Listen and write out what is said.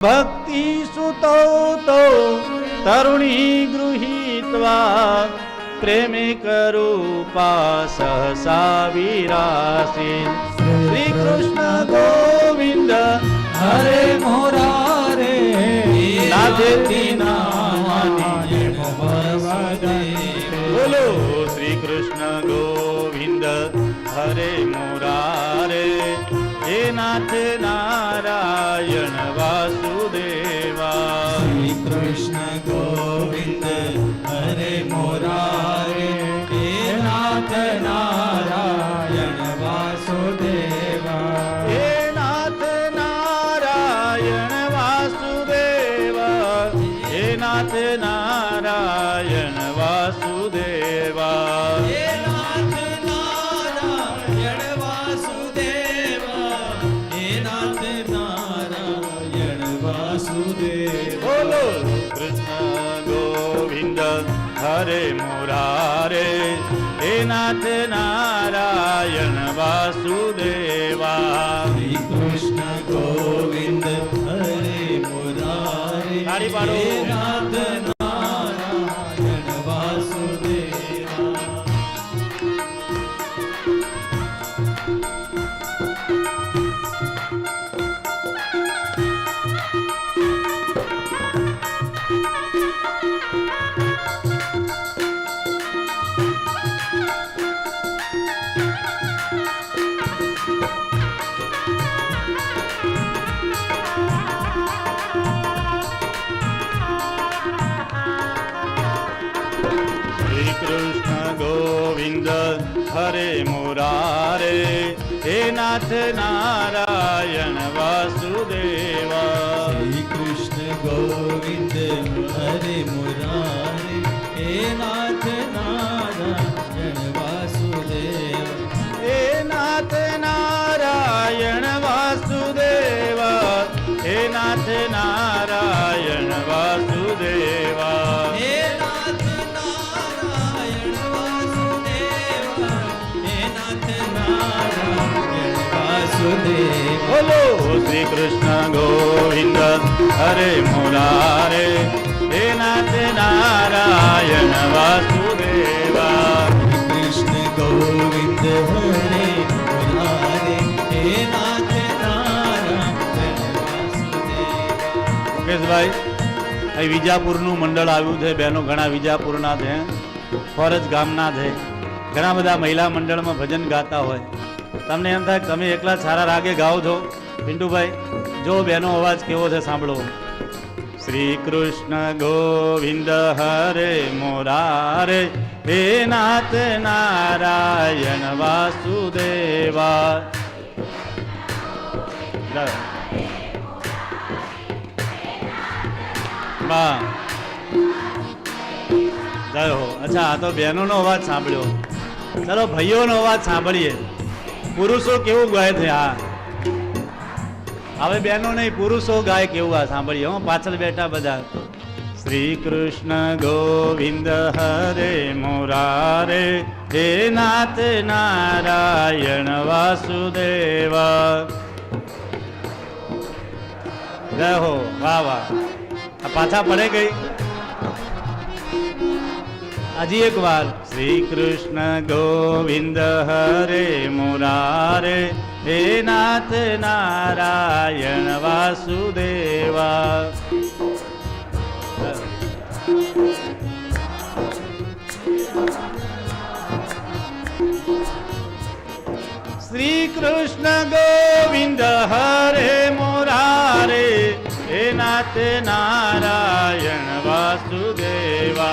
भक्ति सुतो तो तरुणी गृहीत्वा प्रेमिक रूपा सहसा विरासी। श्री कृष्ण गोविंद हरे मुरारे नाथेती नारायण वासुदेव। बोलो श्री कृष्ण गोविंद हरे मुरारे हे नाथ नारायण वासुदेवा। श्री कृष्ण गोविंद हरे मुरारे हे नाथ नारायण वासुदेवा। हे नाथ नारायण वासुदेवा। हे नाथ नारायण वासुदेवा। हे नाथ नारायण वासुदेवा। हे नाथ नारायण वासुदेवा। बोलो कृष्ण गोविंद हरे मुरारे हे नाथ नारायण वासुदेवा। श्री कृष्ण गोविंद हरे मुरारे ताड़ी पाड़ो। हे नाथ नारायण वासुदेवा। श्री कृष्ण गोविंद हरे मुरारे हे नाथ नारायण वासुदेवा। श्री कृष्ण गोविंद हरे मुरारे हे नाथ नारायण वासुदेवा। हे नाथ नारायण वासुदेवा। हे नाथ नारायण वासुदेवा। हे नाथ नारायण वासुदेवा। हे नाथ नारायण वासुदेवा। बोलो श्री कृष्ण गोविंद हरे मुरारे हे नाथ नारायण वासुदेवा। कृष्ण गोविंद हरे मुरारे हे नाथ नारायण वासुदेवा। મુકેશભાઈ અહીં વિજાપુરનું મંડળ આવ્યું છે. બહેનો ઘણા વિજાપુરના છે, ફોરજ ગામના છે. ઘણા બધા મહિલા મંડળમાં ભજન ગાતા હોય. તમને એમ થાય તમે એકલા સારા રાગે ગાઓ છો. પિન્ટુભાઈ જો બહેનો અવાજ કેવો છે સાંભળો. શ્રી કૃષ્ણ ગોવિંદ હરે મુરારે હે નાથ નારાયણ વાસુદેવા. જય હો. અચ્છા, આ તો બહેનોનો અવાજ સાંભળ્યો. ચલો ભાઈઓનો અવાજ સાંભળીએ. પુરુષો કેવું ગાય છે? હા, હવે બહેનો નહીં, પુરુષો ગાય કેવું આ સાંભળીએ. હું પાછળ બેઠા બધા. શ્રી કૃષ્ણ ગોવિંદ હરે મુરારે હે નાથ નારાયણ વાસુદેવા. જય હો. વાહ વાહ. આ પાછા પડે ગઈ. હજી એક વાર. શ્રી કૃષ્ણ ગોવિંદ હરે મુરારે હે નાથ નારાયણ વાસુદેવા. શ્રી કૃષ્ણ ગોવિંદ હરે મુરારે હે નાથ નારાયણ વાસુદેવા.